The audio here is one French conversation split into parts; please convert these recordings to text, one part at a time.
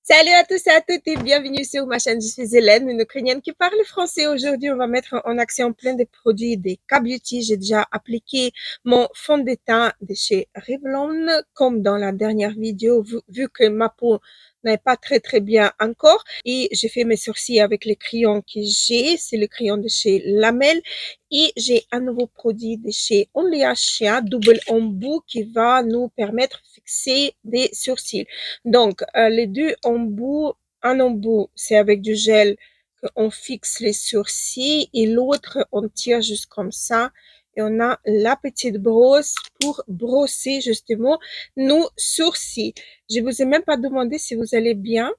Salut à tous et à toutes et bienvenue sur ma chaîne. Je suis Hélène, une Ukrainienne qui parle français. Aujourd'hui, on va mettre en action plein de produits des K-Beauty. J'ai déjà appliqué mon fond de teint de chez Revlon, comme dans la dernière vidéo, vu que ma peau n'est pas très bien encore. Et j'ai fait mes sourcils avec les crayons que j'ai. C'est le crayon de chez Lamel. Et j'ai un nouveau produit de chez Only Asha, double embout, qui va nous permettre de fixer des sourcils. Donc, les deux embouts, un embout, c'est avec du gel qu'on fixe les sourcils et l'autre, on tire juste comme ça. Et on a la petite brosse pour brosser justement nos sourcils. Je vous ai même pas demandé si vous allez bien.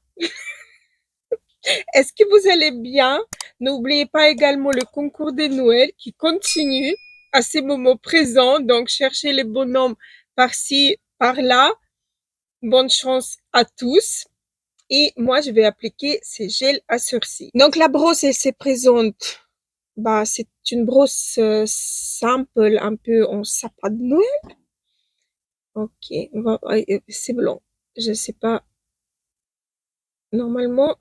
Est-ce que vous allez bien? N'oubliez pas également le concours de Noël qui continue à ces moments présents. Donc, cherchez les bonhommes par-ci, par-là. Bonne chance à tous. Et moi, je vais appliquer ces gels à sourcils. Donc, la brosse, elle se présente. C'est une brosse simple, un peu en sapin de Noël. Ok, c'est blanc. Je sais pas. Normalement,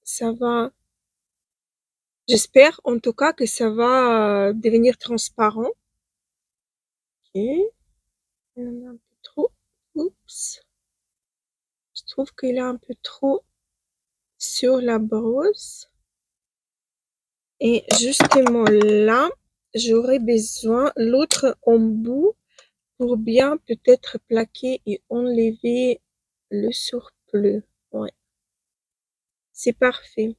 ça va. J'espère en tout cas que ça va devenir transparent. Ok, il y en a un peu trop. Oups. Je trouve qu'il est un peu trop sur la brosse. Et justement là, j'aurais besoin l'autre embout pour bien peut-être plaquer et enlever le surplus. Ouais, c'est parfait.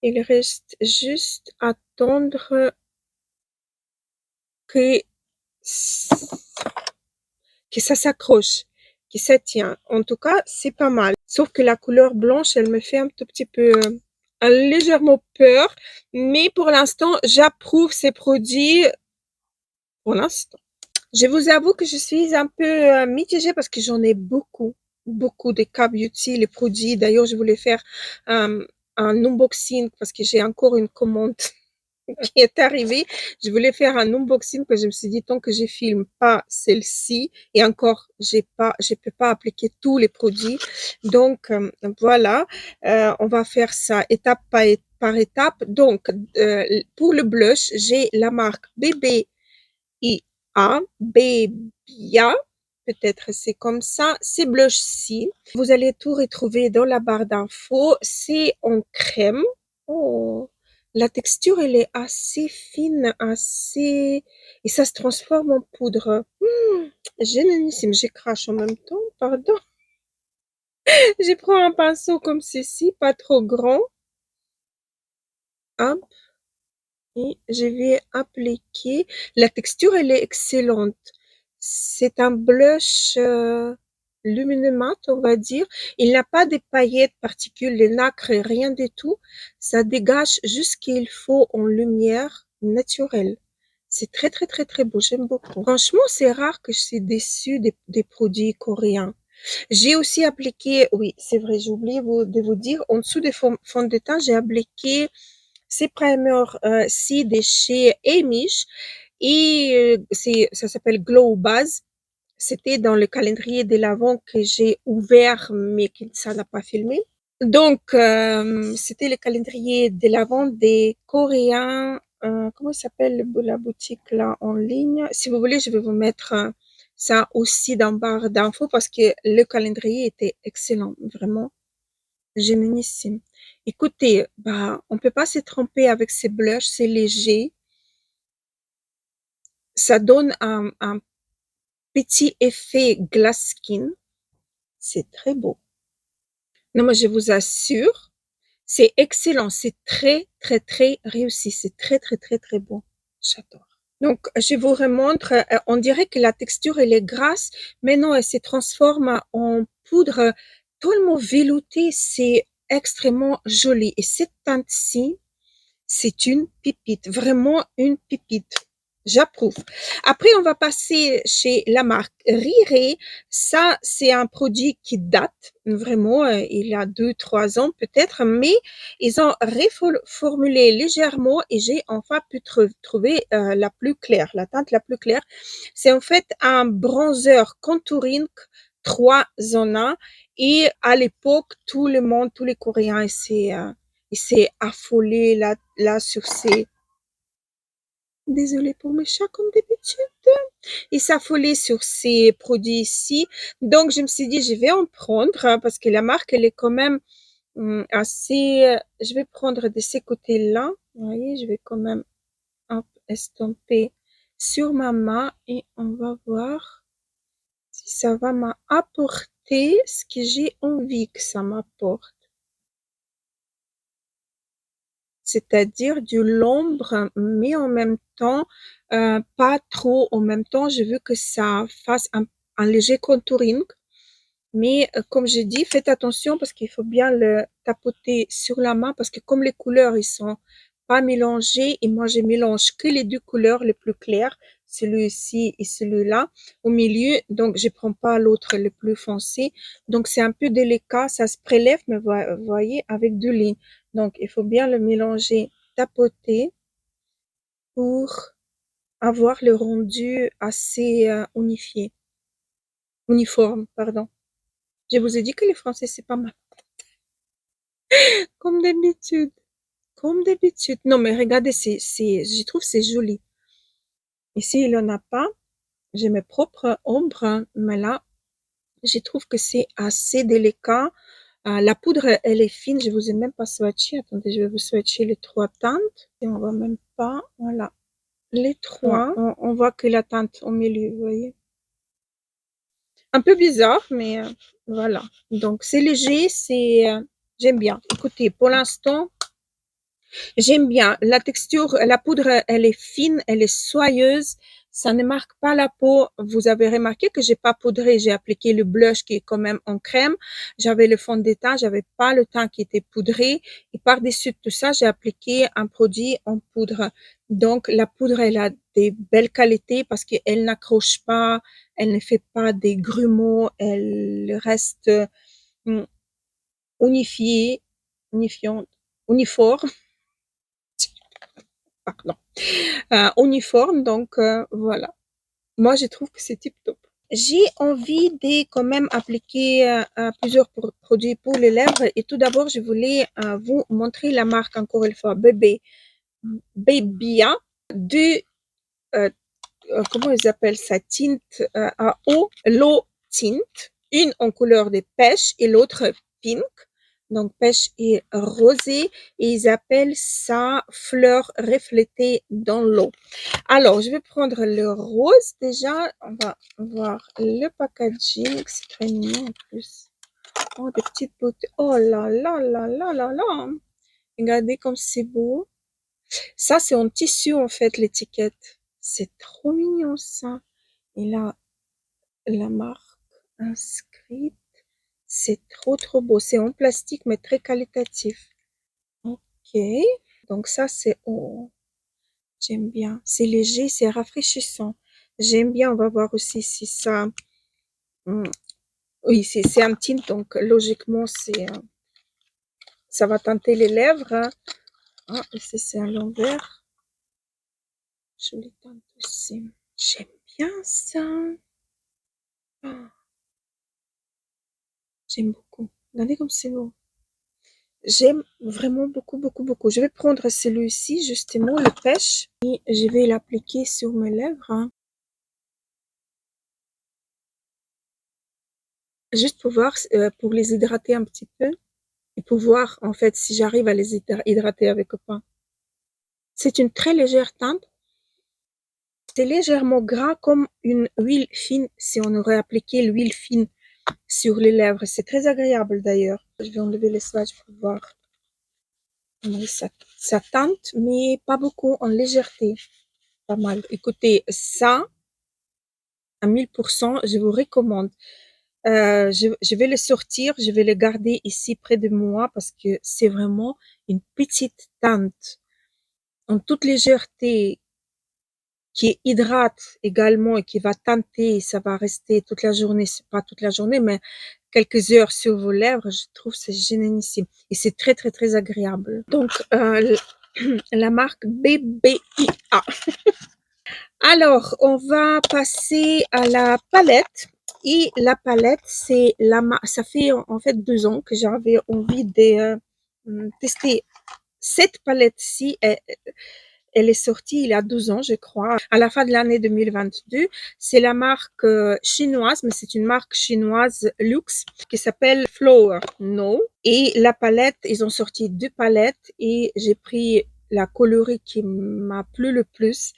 Il reste juste à attendre que ça s'accroche, que ça tient. En tout cas, c'est pas mal. Sauf que la couleur blanche, elle me fait un tout petit peu légèrement peur. Mais pour l'instant, j'approuve ces produits pour l'instant. Je vous avoue que je suis un peu mitigée parce que j'en ai beaucoup de K-Beauty, les produits. D'ailleurs, je voulais faire un unboxing parce que j'ai encore une commande qui est arrivée. Je voulais faire un unboxing parce que je me suis dit, tant que je filme pas celle-ci, et encore, je peux pas appliquer tous les produits. Donc, voilà, on va faire ça étape par étape. Donc, pour le blush, j'ai la marque Bebia, peut-être c'est comme ça, c'est blush-ci. Vous allez tout retrouver dans la barre d'infos. C'est en crème. Oh, la texture, elle est assez fine, assez... Et ça se transforme en poudre. Génialissime, je crache en même temps, pardon. Je prends un pinceau comme ceci, pas trop grand. Hop, et je vais appliquer. La texture, elle est excellente. C'est un blush lumineux mat, on va dire. Il n'a pas de paillettes, particules, les nacres, rien du tout. Ça dégage juste ce qu'il faut en lumière naturelle. C'est très beau, j'aime beaucoup. Franchement, c'est rare que je suis déçue des produits coréens. J'ai aussi appliqué, oui, c'est vrai, j'ai oublié de vous dire, en dessous des fonds de teint, j'ai appliqué ces primers ci de chez Amish et ça s'appelle Glow Base. C'était dans le calendrier de l'Avent que j'ai ouvert, mais que ça n'a pas filmé. Donc, c'était le calendrier de l'Avent des Coréens. Comment s'appelle la boutique là en ligne? Si vous voulez, je vais vous mettre ça aussi dans barre d'infos parce que le calendrier était excellent, vraiment génialissime. Écoutez, on peut pas se tromper avec ces blushs, c'est léger. Ça donne un petit effet glass skin. C'est très beau. Non, mais je vous assure, c'est excellent. C'est très réussi. C'est très beau. J'adore. Donc, je vous remontre. On dirait que la texture, elle est grasse, mais non, elle se transforme en poudre tellement veloutée. C'est extrêmement joli. Et cette teinte-ci, c'est une pépite. Vraiment une pépite. J'approuve. Après, on va passer chez la marque Rire. Ça, c'est un produit qui date vraiment, il y a 2, 3 ans peut-être, mais ils ont reformulé légèrement et j'ai enfin pu trouver la plus claire, la teinte la plus claire. C'est en fait un bronzer contouring 3 en un. Et à l'époque, tout le monde, tous les Coréens, ils s'est affolé là sur ces... Désolée pour mes chats comme d'habitude. Ils s'affolaient sur ces produits ici. Donc, je me suis dit, je vais en prendre hein, parce que la marque, elle est quand même assez... je vais prendre de ces côtés-là. Vous voyez, je vais quand même hop, estomper sur ma main et on va voir si ça va m'apporter ce que j'ai envie que ça m'apporte. C'est-à-dire de l'ombre, mais en même temps, pas trop. En même temps, je veux que ça fasse un léger contouring. Mais comme j'ai dit, faites attention parce qu'il faut bien le tapoter sur la main parce que comme les couleurs, ils sont pas mélangés et moi, je mélange que les deux couleurs les plus claires, celui-ci et celui-là au milieu. Donc, je prends pas l'autre le plus foncé. Donc, c'est un peu délicat. Ça se prélève, mais vous voyez, avec deux lignes. Donc, il faut bien le mélanger, tapoter pour avoir le rendu assez uniforme, pardon. Je vous ai dit que les Français, c'est pas mal. Comme d'habitude. Comme d'habitude. Non, mais regardez, je trouve c'est joli. Ici, il en a pas. J'ai mes propres ombres, hein, mais là, je trouve que c'est assez délicat. La poudre, elle est fine. Je vous ai même pas swatché. Attendez, je vais vous swatcher les trois teintes. Et on voit même pas. Voilà. Les trois. On voit que la teinte au milieu, vous voyez. Un peu bizarre, mais voilà. Donc, c'est léger, j'aime bien. Écoutez, pour l'instant, j'aime bien. La texture, la poudre, elle est fine, elle est soyeuse. Ça ne marque pas la peau. Vous avez remarqué que j'ai pas poudré. J'ai appliqué le blush qui est quand même en crème. J'avais le fond de teint. J'avais pas le teint qui était poudré. Et par-dessus tout ça, j'ai appliqué un produit en poudre. Donc, la poudre, elle a des belles qualités parce qu'elle n'accroche pas. Elle ne fait pas des grumeaux. Elle reste hum, unifiée, unifiante, uniforme. Pardon. Uniforme. Donc, voilà. Moi, je trouve que c'est tip top. J'ai envie de quand même appliquer plusieurs produits pour les lèvres. Et tout d'abord, je voulais vous montrer la marque, encore une fois, Babia, de, euh, comment ils appellent ça, tinte à eau, l'eau tinte, une en couleur de pêche et l'autre pink. Donc, pêche et rosé. Et ils appellent ça fleur reflétée dans l'eau. Alors, je vais prendre le rose déjà. On va voir le packaging. C'est très mignon en plus. Oh, des petites bouteilles. Oh là là là là là là. Regardez comme c'est beau. Ça, c'est en tissu en fait, l'étiquette. C'est trop mignon ça. Et là, la marque inscrite. C'est trop trop beau. C'est en plastique mais très qualitatif. Ok. Donc ça, c'est... Oh, j'aime bien. C'est léger, c'est rafraîchissant. J'aime bien. On va voir aussi si ça... oui, c'est un tint, donc logiquement, ça va teinter les lèvres. Hein. Ah, ici, c'est à l'envers. Je les teinte aussi. J'aime bien ça. Ah, j'aime beaucoup. Regardez comme c'est beau. J'aime vraiment beaucoup, beaucoup, beaucoup. Je vais prendre celui-ci, justement, le pêche, et je vais l'appliquer sur mes lèvres. Hein. Juste pour voir, pour les hydrater un petit peu, et pour voir, en fait, si j'arrive à les hydrater avec ou pas. C'est une très légère teinte. C'est légèrement gras comme une huile fine, si on aurait appliqué l'huile fine sur les lèvres. C'est très agréable d'ailleurs. Je vais enlever les swatchs pour voir. Oui, ça teinte, mais pas beaucoup, en légèreté. Pas mal. Écoutez, ça, à 1000%, je vous recommande. Je vais le sortir, je vais le garder ici près de moi parce que c'est vraiment une petite teinte en toute légèreté qui hydrate également et qui va teinter, ça va rester toute la journée, c'est pas toute la journée, mais quelques heures sur vos lèvres, je trouve c'est génialissime et c'est très très très agréable. Donc la marque BBIA. Alors on va passer à la palette Et la palette, c'est ça fait en fait 2 ans que j'avais envie de tester cette palette-ci. Elle est sortie il y a 12 ans, je crois, à la fin de l'année 2022. C'est la marque chinoise, mais c'est une marque chinoise luxe qui s'appelle Flower No. Et la palette, ils ont sorti 2 palettes et j'ai pris la coloris qui m'a plu le plus.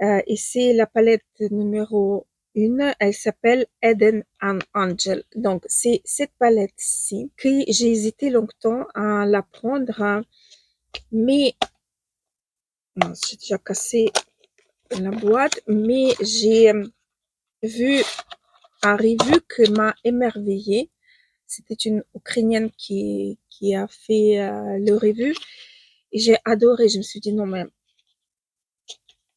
Et c'est la palette numéro 1. Elle s'appelle Eden Angel. Donc, c'est cette palette-ci que j'ai hésité longtemps à la prendre, mais j'ai déjà cassé la boîte, mais j'ai vu un review qui m'a émerveillée. C'était une Ukrainienne qui a fait le review et j'ai adoré. Je me suis dit non mais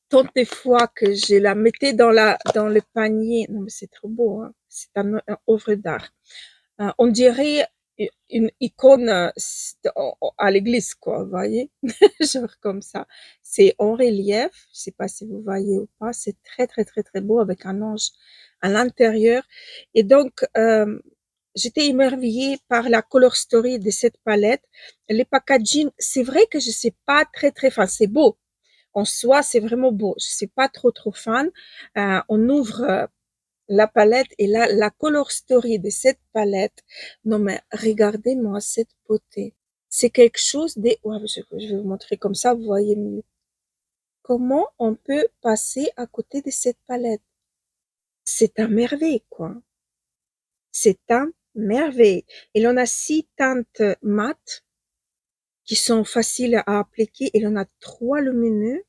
tant de fois que je la mettais dans le panier, non mais c'est trop beau, hein. C'est un œuvre d'art. On dirait une icône à l'église, quoi, vous voyez, genre comme ça. C'est en relief, je sais pas si vous voyez ou pas, c'est très très très très beau avec un ange à l'intérieur. Et donc, j'étais émerveillée par la color story de cette palette. Les packaging, c'est vrai que je sais pas très très, enfin c'est beau. En soi, c'est vraiment beau. Je suis pas trop trop fan. On ouvre la palette et là, la color story de cette palette. Non, mais regardez-moi cette beauté. C'est quelque chose de, ouais, je vais vous montrer comme ça, vous voyez mieux. Comment on peut passer à côté de cette palette? C'est un merveille, quoi. C'est un merveille. Il en a 6 teintes mates qui sont faciles à appliquer. Il en a 3 lumineux.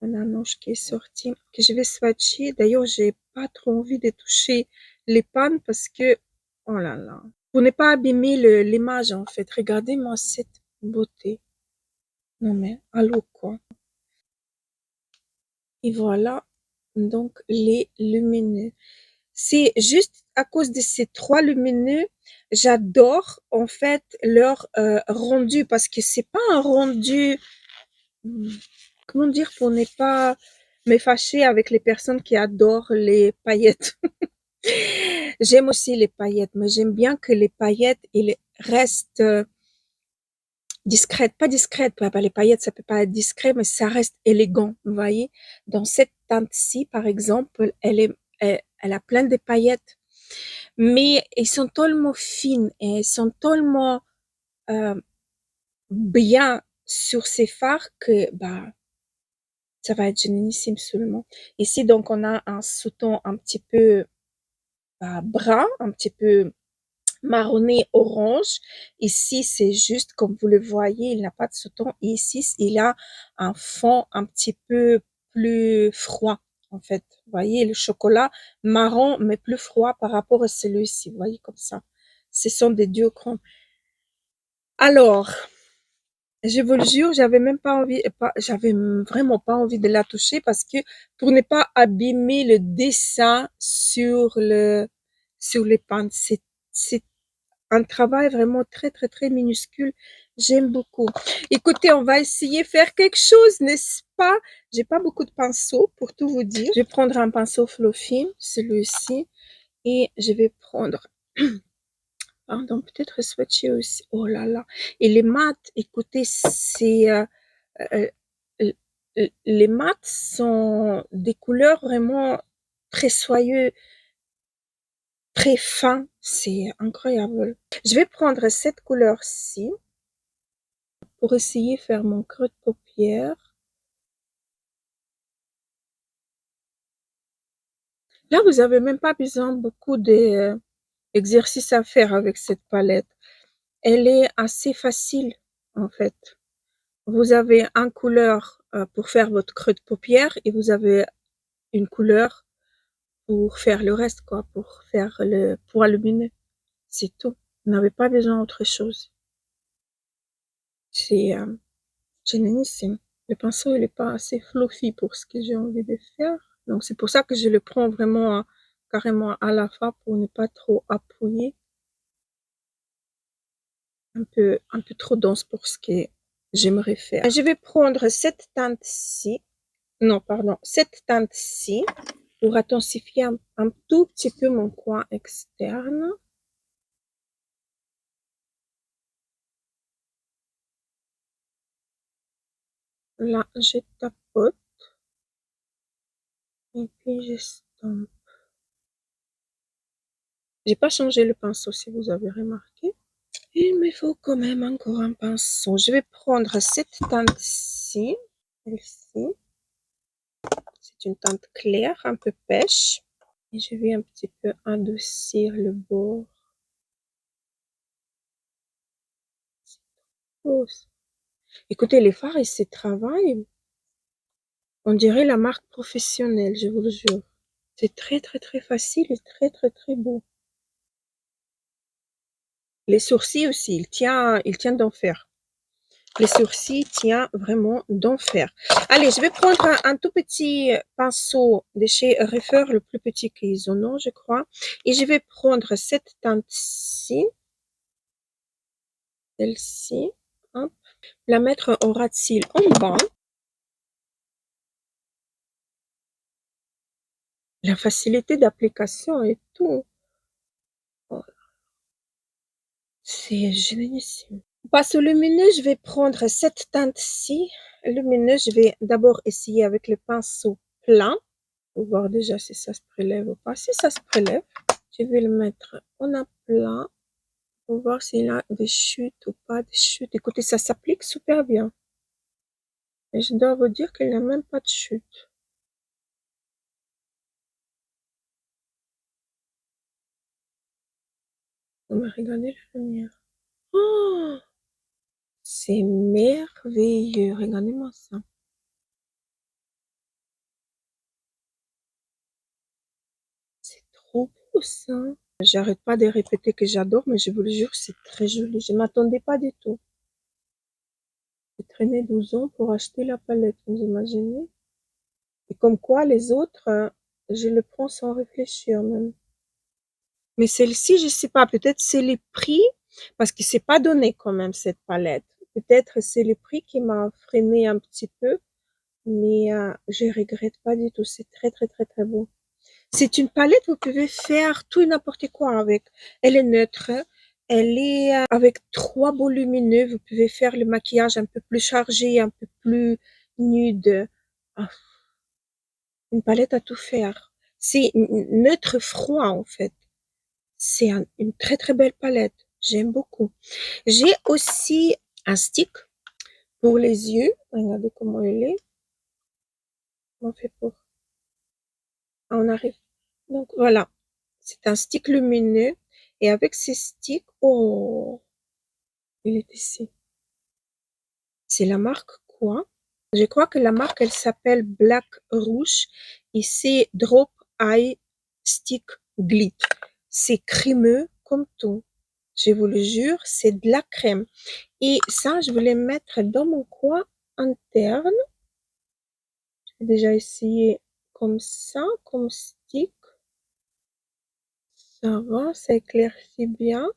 Un ange qui est sorti, que je vais swatcher. D'ailleurs, j'ai pas trop envie de toucher les pannes parce que, oh là là, pour ne pas abîmer l'image en fait. Regardez-moi cette beauté. Non mais, allô quoi. Et voilà, donc les lumineux. C'est juste à cause de ces 3 lumineux, j'adore en fait leur rendu parce que c'est pas un rendu, comment dire, pour ne pas me fâcher avec les personnes qui adorent les paillettes. J'aime aussi les paillettes, mais j'aime bien que les paillettes, ils restent discrètes. Pas discrètes, les paillettes, ça peut pas être discret, mais ça reste élégant, vous voyez. Dans cette teinte-ci, par exemple, elle a plein de paillettes, mais elles sont tellement fines et elles sont tellement euh, bien sur ces fards que, ça va être génialissime seulement. Ici, donc, on a un sous-ton un petit peu brun, un petit peu marronné orange. Ici, c'est juste, comme vous le voyez, il n'a pas de sous-ton. Et ici, il a un fond un petit peu plus froid, en fait. Vous voyez, le chocolat marron, mais plus froid par rapport à celui-ci. Vous voyez, comme ça. Ce sont des duochromes. Alors, je vous le jure, j'avais même pas envie, j'avais vraiment pas envie de la toucher parce que pour ne pas abîmer le dessin sur les pentes. C'est un travail vraiment très, très, très minuscule. J'aime beaucoup. Écoutez, on va essayer de faire quelque chose, n'est-ce pas? J'ai pas beaucoup de pinceaux, pour tout vous dire. Je vais prendre un pinceau fluffy, celui-ci, et je vais prendre, pardon, peut-être swatcher aussi. Oh là là. Et les mat, écoutez, c'est, euh, les mats sont des couleurs vraiment très soyeux, très fins. C'est incroyable. Je vais prendre cette couleur-ci pour essayer de faire mon creux de paupière. Là, vous avez même pas besoin beaucoup d'exercices à faire avec cette palette. Elle est assez facile, en fait. Vous avez une couleur pour faire votre creux de paupière et vous avez une couleur pour faire le reste, quoi, pour faire le point lumineux. C'est tout. Vous n'avez pas besoin d'autre chose. C'est génialissime. Le pinceau, il est pas assez fluffy pour ce que j'ai envie de faire. Donc, c'est pour ça que je le prends vraiment carrément à la fin pour ne pas trop appuyer. Un peu trop dense pour ce que j'aimerais faire. Je vais prendre cette teinte-ci. Non, pardon, cette teinte-ci. pour intensifier un tout petit peu mon coin externe. Là, je tapote et puis j'estompe. J'ai pas changé le pinceau si vous avez remarqué. Il me faut quand même encore un pinceau. Je vais prendre cette teinte-ci, celle-ci. C'est une teinte claire, un peu pêche. Et je vais un petit peu adoucir le bord. Oh, écoutez, les fards, ils se travaillent. On dirait la marque professionnelle, je vous le jure. C'est très, très, très facile et très, très, très beau. Les sourcils aussi, il tient d'enfer. Les sourcils tient vraiment d'enfer. Allez, je vais prendre un tout petit pinceau de chez Refer, le plus petit qu'ils en ont, je crois. Et je vais prendre cette teinte-ci, celle-ci, hop, la mettre en ras de cils en bas. La facilité d'application et tout. Oh, c'est génialissime. Passe au lumineux, je vais prendre cette teinte-ci. Lumineux, je vais d'abord essayer avec le pinceau plein pour voir déjà si ça se prélève ou pas. Si ça se prélève, je vais le mettre en aplat pour voir s'il a des chutes ou pas des chutes. Écoutez, ça s'applique super bien. Et je dois vous dire qu'il n'y a même pas de chute. On va regarder la lumière. Oh, c'est merveilleux. Regardez-moi ça. C'est trop beau ça. J'arrête pas de répéter que j'adore, mais je vous le jure, c'est très joli. Je m'attendais pas du tout. J'ai traîné 12 ans pour acheter la palette, vous imaginez? Et comme quoi les autres, je le prends sans réfléchir même. Mais celle-ci, je sais pas, peut-être c'est les prix, parce que c'est pas donné quand même cette palette. Peut-être c'est le prix qui m'a freiné un petit peu, mais je regrette pas du tout. C'est très très très très beau. C'est une palette, vous pouvez faire tout et n'importe quoi avec. Elle est neutre, elle est avec trois beaux lumineux. Vous pouvez faire le maquillage un peu plus chargé, un peu plus nude. Ah, une palette à tout faire. C'est neutre froid en fait. C'est une très très belle palette. J'aime beaucoup. J'ai aussi un stick pour les yeux. Regardez comment il est. On fait pour. Ah, on arrive. Donc voilà. C'est un stick lumineux. Et avec ces sticks, oh, il est ici. C'est la marque quoi? Je crois que la marque, elle s'appelle Black Rouge. Et c'est Drop Eye Stick Glit. C'est crémeux comme tout. Je vous le jure, c'est de la crème. Et ça, je voulais mettre dans mon coin interne. J'ai déjà essayé comme ça, comme stick. Ça va, ça éclaircit bien.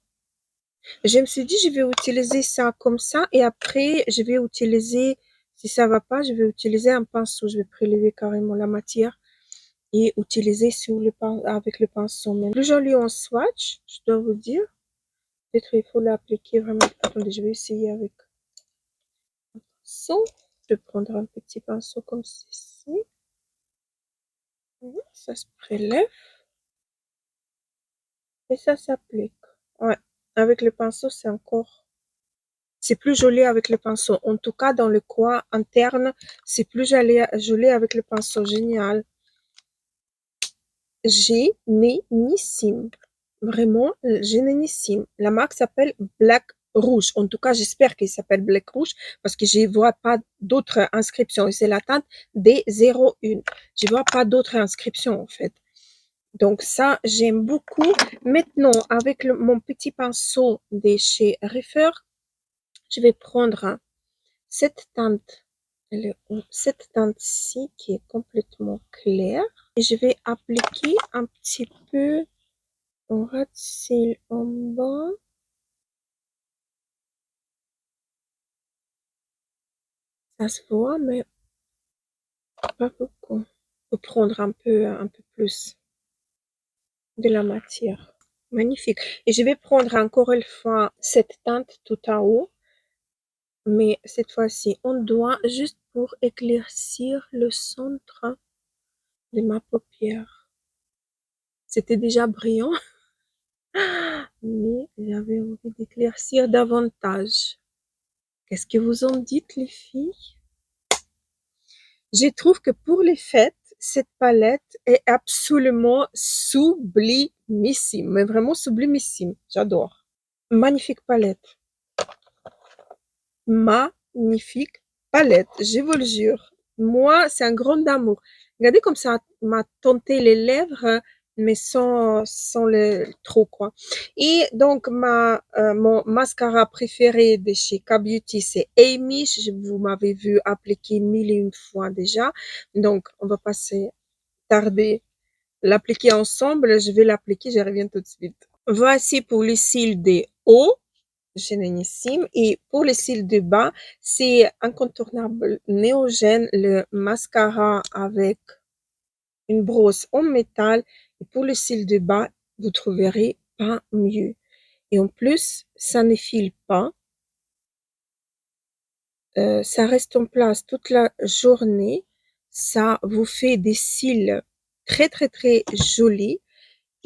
Je me suis dit, je vais utiliser ça comme ça et après, je vais utiliser, si ça va pas, je vais utiliser un pinceau. Je vais prélever carrément la matière et utiliser sur le avec le pinceau. Mais plus joli en swatch, je dois vous dire. Peut-être il faut l'appliquer vraiment. Attendez, je vais essayer avec un pinceau. Je vais prendre un petit pinceau comme ceci. Ça se prélève et ça s'applique. Ouais, avec le pinceau, c'est plus joli avec le pinceau. En tout cas, dans le coin interne, c'est plus joli avec le pinceau. Génial. Génialissime. Vraiment, génialissime. La marque s'appelle Black Rouge. En tout cas, j'espère qu'il s'appelle Black Rouge parce que je ne vois pas d'autres inscriptions. Et c'est la teinte D01. Je ne vois pas d'autres inscriptions, en fait. Donc ça, j'aime beaucoup. Maintenant, avec mon petit pinceau de chez Refer, je vais prendre cette teinte, cette teinte-ci qui est complètement claire. Et je vais appliquer un petit peu en ras de cils en bas. Ça se voit, mais pas beaucoup. pour prendre un peu plus de la matière. Magnifique. Et je vais prendre encore une fois cette teinte tout en haut, mais cette fois-ci, on doit juste pour éclaircir le centre de ma paupière. C'était déjà brillant, mais j'avais envie d'éclaircir davantage. Qu'est-ce que vous en dites, les filles? Je trouve que pour les fêtes, cette palette est absolument sublimissime, mais vraiment sublimissime. J'adore. Magnifique palette. Magnifique palette, je vous le jure. Moi, c'est un grand amour. Regardez comme ça m'a tenté les lèvres, mais sans le trop, quoi. Et donc, mon mascara préféré de chez K-Beauty, c'est Amy. Vous m'avez vu appliquer 1001 fois déjà. Donc, on va passer tarder l'appliquer ensemble. Je vais l'appliquer, je reviens tout de suite. Voici pour les cils des hauts. Génialissime. Et pour les cils de bas, c'est incontournable Néogène, le mascara avec une brosse en métal. Et pour les cils de bas, vous trouverez pas mieux. Et en plus, ça ne file pas. Ça reste en place toute la journée. Ça vous fait des cils très, très, très jolis.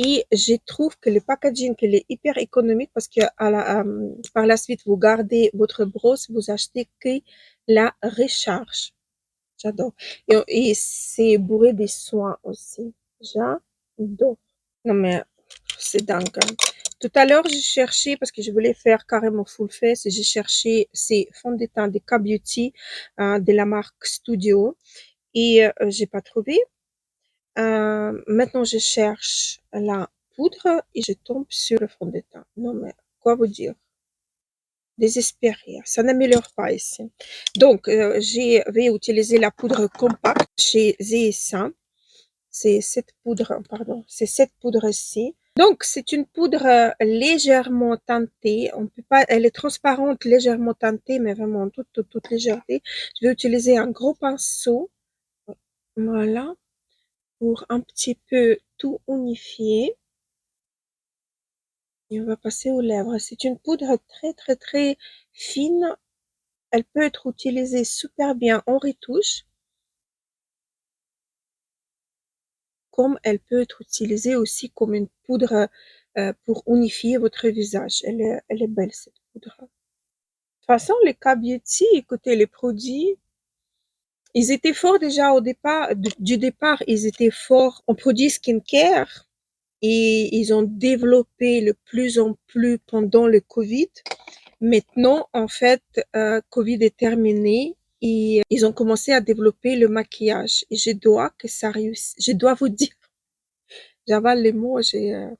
Et je trouve que le packaging, il est hyper économique parce que par la suite, vous gardez votre brosse, vous achetez que la recharge. J'adore. Et c'est bourré de soins aussi. J'adore. Non, mais c'est dingue, hein. Tout à l'heure, j'ai cherché, parce que je voulais faire carrément full face, j'ai cherché ces fonds de teint de K-Beauty, de la marque Studio, et j'ai pas trouvé. Maintenant, je cherche la poudre et je tombe sur le fond de teint. Non, mais quoi vous dire? Désespéré. Ça n'améliore pas ici. Donc, je vais utiliser la poudre compacte chez ZSA. C'est cette poudre, pardon, c'est cette poudre-ci. Donc, c'est une poudre légèrement teintée. On peut pas, elle est transparente, légèrement teintée, mais vraiment toute légèreté. Je vais utiliser un gros pinceau. Voilà. Pour un petit peu tout unifier. Et on va passer aux lèvres. C'est une poudre très très très fine. Elle peut être utilisée super bien en retouche, comme elle peut être utilisée aussi comme une poudre pour unifier votre visage. Elle est belle cette poudre. De toute façon, les K-Beauty, écoutez, les produits, ils étaient forts déjà au départ, du départ, ils étaient forts en produits skincare. Et ils ont développé de plus en plus pendant le Covid. Maintenant, en fait, Covid est terminé et ils ont commencé à développer le maquillage. Et je dois que ça réussisse. Je dois vous dire, j'avale les mots, je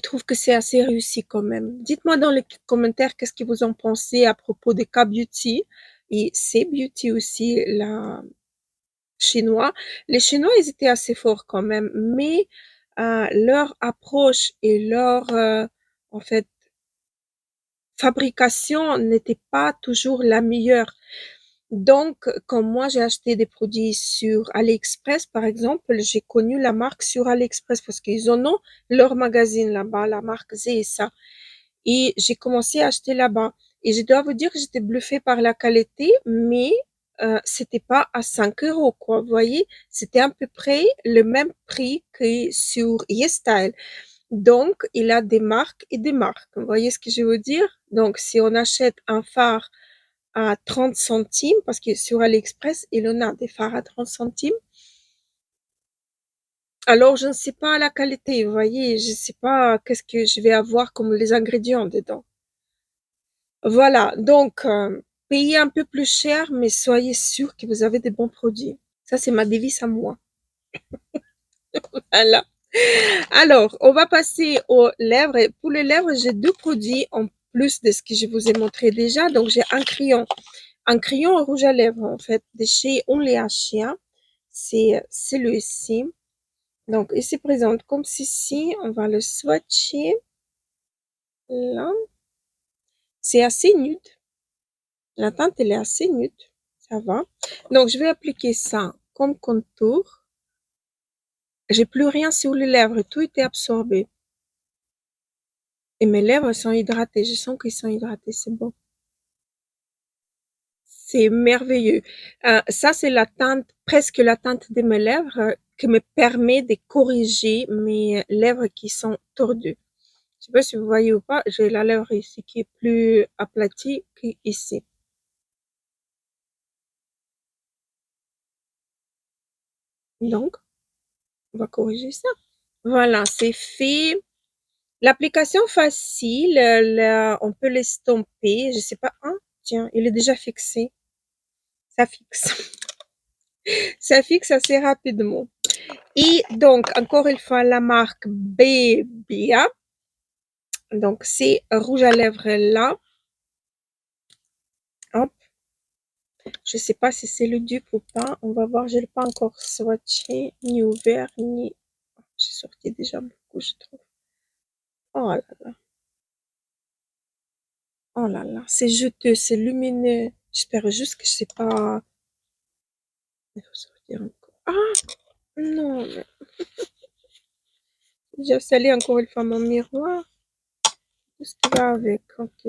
trouve que c'est assez réussi quand même. Dites-moi dans les commentaires qu'est-ce que vous en pensez à propos des K-Beauty et C-Beauty aussi, la chinois. Les Chinois, ils étaient assez forts quand même, mais leur approche et leur, en fait, fabrication n'était pas toujours la meilleure. Donc, quand moi j'ai acheté des produits sur AliExpress, par exemple, j'ai connu la marque sur AliExpress parce qu'ils en ont leur magazine là-bas, la marque ZSA. Et j'ai commencé à acheter là-bas. Et je dois vous dire que j'étais bluffée par la qualité, mais c'était pas à 5 euros, quoi. Vous voyez, c'était à peu près le même prix que sur YesStyle. Donc, il a des marques et des marques. Vous voyez ce que je veux dire? Donc, si on achète un phare à 30 centimes, parce que sur AliExpress, il en a des phares à 30 centimes, alors je ne sais pas la qualité, vous voyez, je ne sais pas qu'est-ce que je vais avoir comme les ingrédients dedans. Voilà, donc payez un peu plus cher, mais soyez sûr que vous avez des bons produits. Ça, c'est ma devise à moi. Voilà. Alors, on va passer aux lèvres. Et pour les lèvres, j'ai deux produits en plus de ce que je vous ai montré déjà. Donc, j'ai un crayon rouge à lèvres, en fait, de chez Only Chien. C'est celui-ci. Donc, il se présente comme ceci. On va le swatcher. Là. C'est assez nude. La teinte, elle est assez nude. Ça va. Donc, je vais appliquer ça comme contour. J'ai plus rien sur les lèvres, tout était absorbé. Et mes lèvres sont hydratées, je sens qu'ils sont hydratés, c'est bon. C'est merveilleux. Ça, c'est la teinte, presque la teinte de mes lèvres qui me permet de corriger mes lèvres qui sont tordues. Je sais pas si vous voyez ou pas, j'ai la lèvre ici qui est plus aplatie qu'ici. Donc, on va corriger ça. Voilà, c'est fait. L'application facile, on peut l'estomper. Je sais pas. Ah, tiens, il est déjà fixé. Ça fixe. Ça fixe assez rapidement. Et donc, encore une fois, la marque Bebia. Donc, c'est rouge à lèvres là. Hop. Je sais pas si c'est le dupe ou pas. On va voir. Je l'ai pas encore swatché, ni ouvert, ni... J'ai sorti déjà beaucoup, je trouve. Oh là là. Oh là là. C'est juteux, c'est lumineux. J'espère juste que c'est pas... Il faut sortir encore. Ah non, mais j'ai installé encore une fois mon miroir. Tout ce qui va avec. Ok.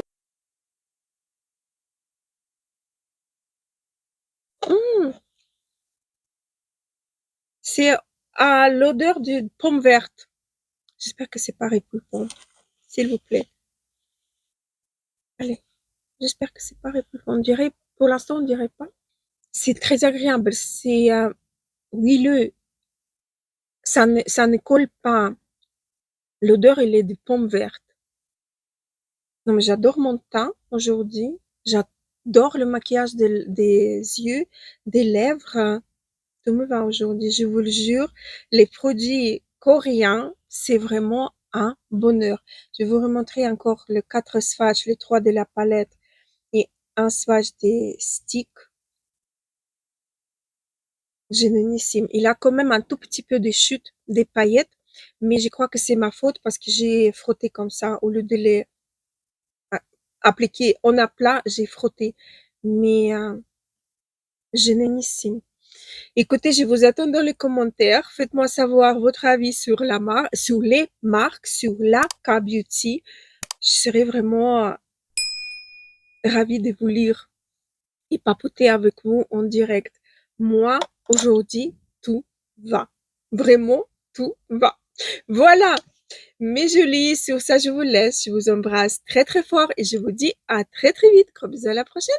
Mmh, c'est à l'odeur de pomme verte. J'espère que c'est pareil pour le pomme. S'il vous plaît. Allez, j'espère que c'est pareil pour le pomme. On dirait, pour l'instant, on dirait pas. C'est très agréable. C'est huileux. Ça ne colle pas. L'odeur, elle est de pomme verte. Non, mais j'adore mon teint aujourd'hui. J'adore le maquillage des yeux, des lèvres. Tout me va aujourd'hui, je vous le jure. Les produits coréens, c'est vraiment un bonheur. Je vais vous remontrer encore le 4 swatchs, les 3 de la palette et un swatch des sticks. Génialissime. Il a quand même un tout petit peu de chute des paillettes, mais je crois que c'est ma faute parce que j'ai frotté comme ça au lieu de les appliquer en aplat, j'ai frotté. Mais génialissime. Écoutez, je vous attends dans les commentaires. Faites-moi savoir votre avis sur sur les marques, sur la K-Beauty. Je serais vraiment ravie de vous lire et papoter avec vous en direct. Moi, aujourd'hui, tout va. Vraiment, tout va. Voilà, mes jolis, sur ça, je vous laisse. Je vous embrasse très très fort et je vous dis à très très vite. Gros bisous, à la prochaine.